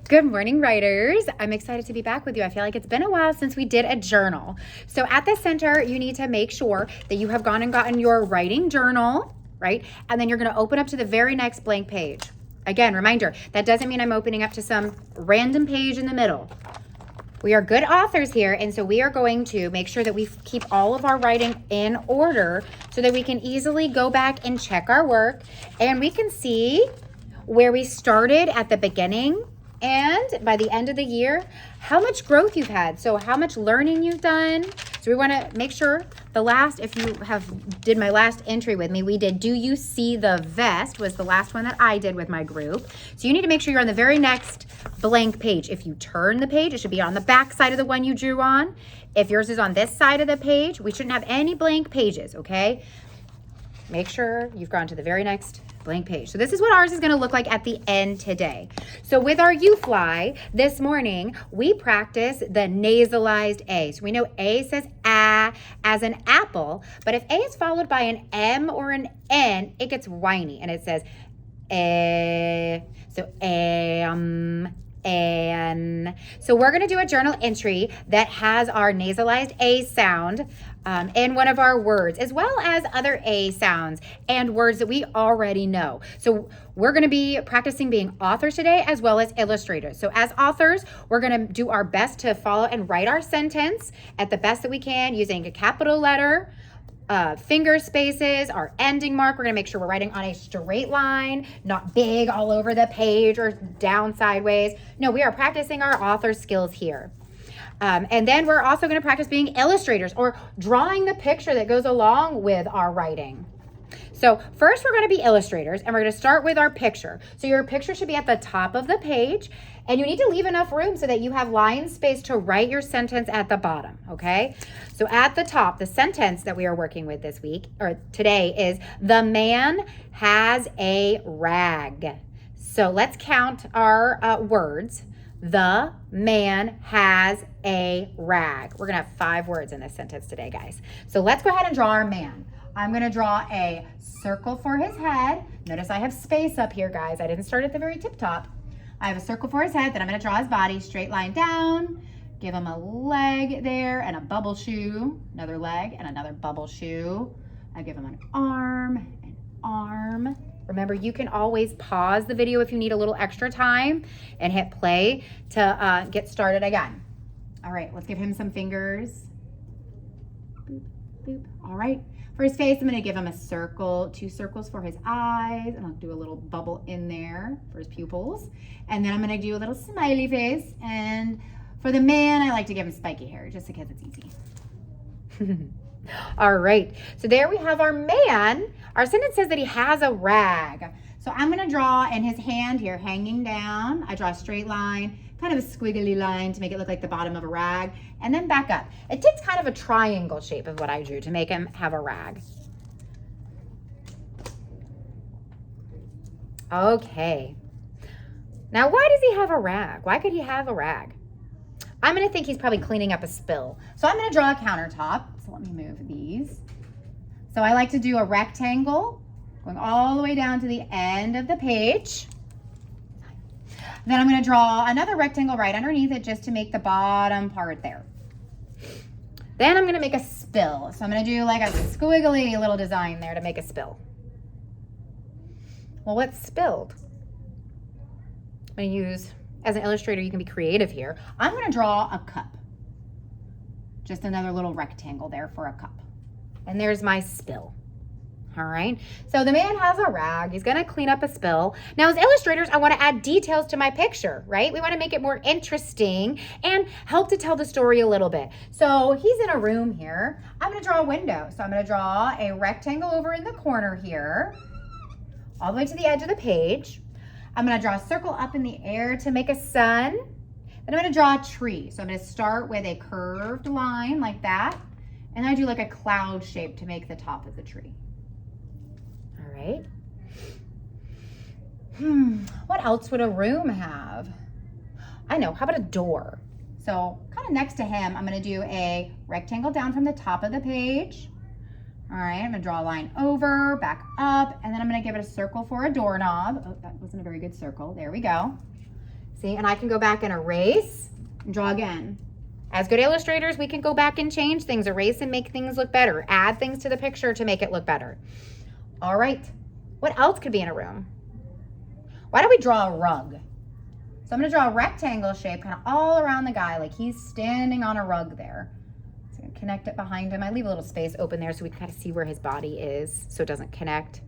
Good morning, writers. I'm excited to be back with you. I feel like it's been a while since we did a journal. So at the center, you need to make sure that you have gone and gotten your writing journal, right? And then you're going to open up to the very next blank page. Again, reminder, that doesn't mean I'm opening up to some random page in the middle. We are good authors here, and so we are going to make sure that we keep all of our writing in order so that we can easily go back and check our work, and we can see where we started at the beginning and by the end of the year, how much growth you've had. So how much learning you've done. So we want to make sure if you did my last entry with me, we did Do You See the Vest was the last one that I did with my group. So you need to make sure you're on the very next blank page. If you turn the page, it should be on the back side of the one you drew on. If yours is on this side of the page, we shouldn't have any blank pages, okay? Make sure you've gone to the very next blank page. So this is what ours is going to look like at the end today. So with our U Fly this morning, we practice the nasalized A. So we know A says A as an apple, but if A is followed by an M or an N, it gets whiny and it says A. So and. So we're going to do a journal entry that has our nasalized A sound in one of our words, as well as other A sounds and words that we already know. So we're going to be practicing being authors today as well as illustrators. So as authors, we're going to do our best to follow and write our sentence at the best that we can using a capital letter, finger spaces, our ending mark. We're going to make sure we're writing on a straight line, not big all over the page or down sideways. No, we are practicing our author skills here. And then we're also going to practice being illustrators or drawing the picture that goes along with our writing. So first we're going to be illustrators and we're going to start with our picture. So your picture should be at the top of the page and you need to leave enough room so that you have line space to write your sentence at the bottom, okay? So at the top, the sentence that we are working with this week or today is the man has a rag. So let's count our words. The man has a rag. We're going to have 5 words in this sentence today, guys. So let's go ahead and draw our man. I'm going to draw a circle for his head. Notice I have space up here, guys. I didn't start at the very tip top. I have a circle for his head. Then I'm going to draw his body, straight line down. Give him a leg there and a bubble shoe. Another leg and another bubble shoe. I give him an arm. Remember, you can always pause the video if you need a little extra time and hit play to get started again. All right, let's give him some fingers. Boop, boop. All right. For his face, I'm going to give him a circle, 2 circles for his eyes, and I'll do a little bubble in there for his pupils. And then I'm going to do a little smiley face. And for the man, I like to give him spiky hair just because it's easy. All right, so there we have our man. Our sentence says that he has a rag. So I'm going to draw in his hand here hanging down. I draw a straight line, kind of a squiggly line to make it look like the bottom of a rag, and then back up. It takes kind of a triangle shape of what I drew to make him have a rag. Okay. Now, why does he have a rag? Why could he have a rag? I'm going to think he's probably cleaning up a spill. So I'm going to draw a countertop. So let me move these. So I like to do a rectangle going all the way down to the end of the page. Then I'm going to draw another rectangle right underneath it just to make the bottom part there. Then I'm going to make a spill. So I'm going to do like a squiggly little design there to make a spill. Well, what's spilled? I'm going to use, as an illustrator, you can be creative here. I'm going to draw a cup. Just another little rectangle there for a cup. And there's my spill. All right, so the man has a rag. He's gonna clean up a spill. Now as illustrators, I wanna add details to my picture, right? We wanna make it more interesting and help to tell the story a little bit. So he's in a room here. I'm gonna draw a window. So I'm gonna draw a rectangle over in the corner here, all the way to the edge of the page. I'm gonna draw a circle up in the air to make a sun. Then I'm gonna draw a tree. So I'm gonna start with a curved line like that. And I do like a cloud shape to make the top of the tree. All right. What else would a room have? I know, how about a door? So kind of next to him, I'm gonna do a rectangle down from the top of the page. All right, I'm gonna draw a line over, back up, and then I'm gonna give it a circle for a doorknob. Oh, that wasn't a very good circle. There we go. See, and I can go back and erase and draw again. As good illustrators, we can go back and change things, erase and make things look better, add things to the picture to make it look better. All right, what else could be in a room? Why don't we draw a rug? So I'm gonna draw a rectangle shape kind of all around the guy, like he's standing on a rug there. So I'm gonna connect it behind him. I leave a little space open there so we can kind of see where his body is so it doesn't connect.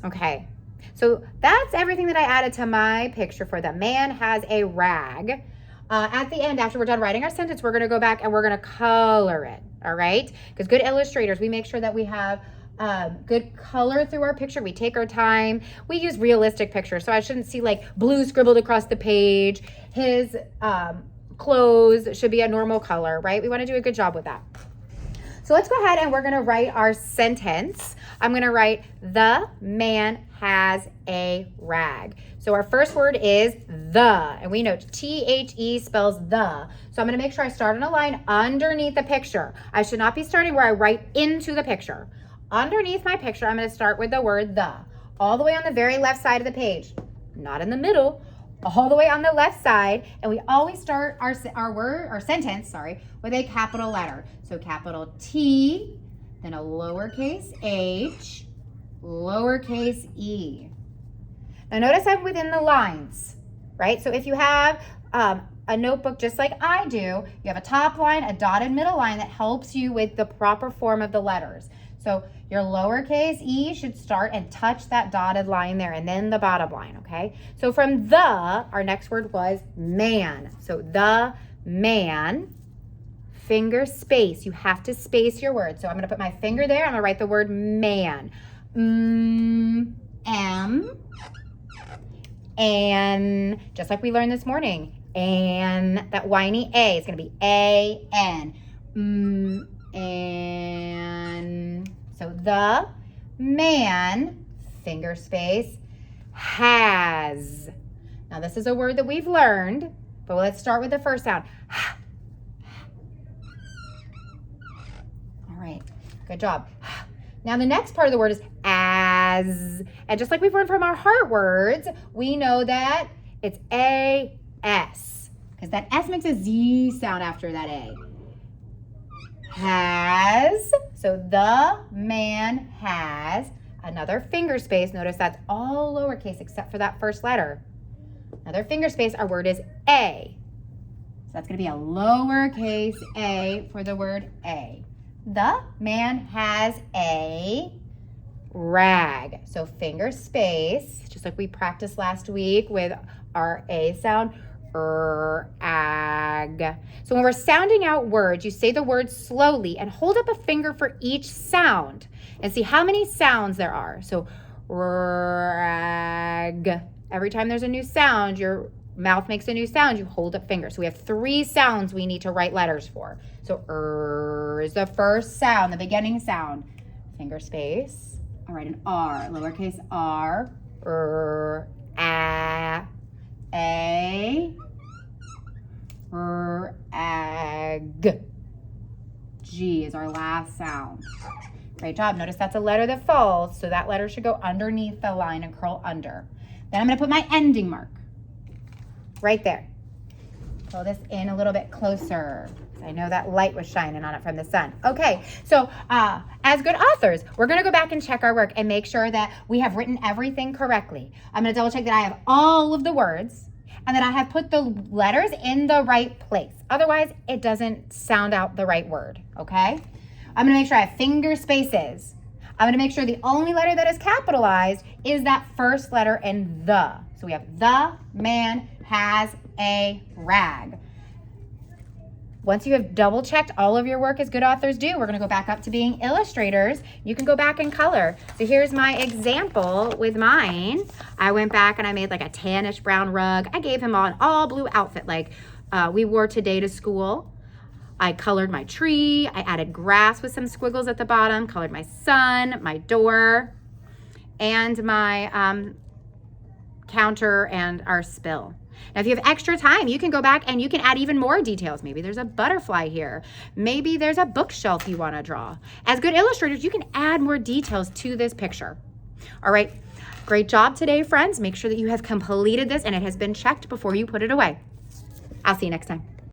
Okay, so that's everything that I added to my picture for the man has a rag. At the end, after we're done writing our sentence, we're gonna go back and we're gonna color it, all right? Because good illustrators, we make sure that we have good color through our picture. We take our time. We use realistic pictures, so I shouldn't see like blue scribbled across the page. His clothes should be a normal color, right? We wanna do a good job with that. So let's go ahead and we're gonna write our sentence. I'm gonna write, the man has a rag. So our first word is the, and we know T-H-E spells the. So I'm gonna make sure I start on a line underneath the picture. I should not be starting where I write into the picture. Underneath my picture, I'm gonna start with the word the, all the way on the very left side of the page, not in the middle, all the way on the left side, and we always start our sentence, with a capital letter. So capital T, then a lowercase h, lowercase e. Now notice I'm within the lines, right? So if you have a notebook just like I do, you have a top line, a dotted middle line that helps you with the proper form of the letters. So your lowercase e should start and touch that dotted line there, and then the bottom line, okay? So from the, our next word was man. So the man, finger space. You have to space your word. So I'm gonna put my finger there. I'm gonna write the word man. M, and just like we learned this morning, and that whiny A is gonna be A-N. And so the man, finger space, has. Now this is a word that we've learned, but let's start with the first sound. All right, good job. Now the next part of the word is as. And just like we've learned from our heart words, we know that it's A-S, because that S makes a Z sound after that A. Has, so the man has, another finger space. Notice that's all lowercase except for that first letter. Another finger space, our word is A. So that's gonna be a lowercase a for the word A. The man has a rag. So finger space, just like we practiced last week with our A sound, ag. So when we're sounding out words, you say the word slowly and hold up a finger for each sound and see how many sounds there are. So rag. Every time there's a new sound, your mouth makes a new sound, you hold up fingers. So we have 3 sounds we need to write letters for. So is the first sound, the beginning sound. Finger space. I'll write an R, lowercase r, a, ag. G is our last sound. Great job. Notice that's a letter that falls, so that letter should go underneath the line and curl under. Then I'm going to put my ending mark right there. Pull this in a little bit closer. I know that light was shining on it from the sun. Okay, so as good authors, we're gonna go back and check our work and make sure that we have written everything correctly. I'm gonna double check that I have all of the words and that I have put the letters in the right place. Otherwise, it doesn't sound out the right word, okay? I'm gonna make sure I have finger spaces. I'm gonna make sure the only letter that is capitalized is that first letter in the. So we have the man has a rag. Once you have double checked all of your work as good authors do, we're gonna go back up to being illustrators. You can go back and color. So here's my example with mine. I went back and I made like a tannish brown rug. I gave him an all blue outfit like we wore today to school. I colored my tree. I added grass with some squiggles at the bottom, colored my sun, my door, and my counter and our spill. Now, if you have extra time, you can go back and you can add even more details. Maybe there's a butterfly here. Maybe there's a bookshelf you want to draw. As good illustrators, you can add more details to this picture. All right. Great job today, friends. Make sure that you have completed this and it has been checked before you put it away. I'll see you next time.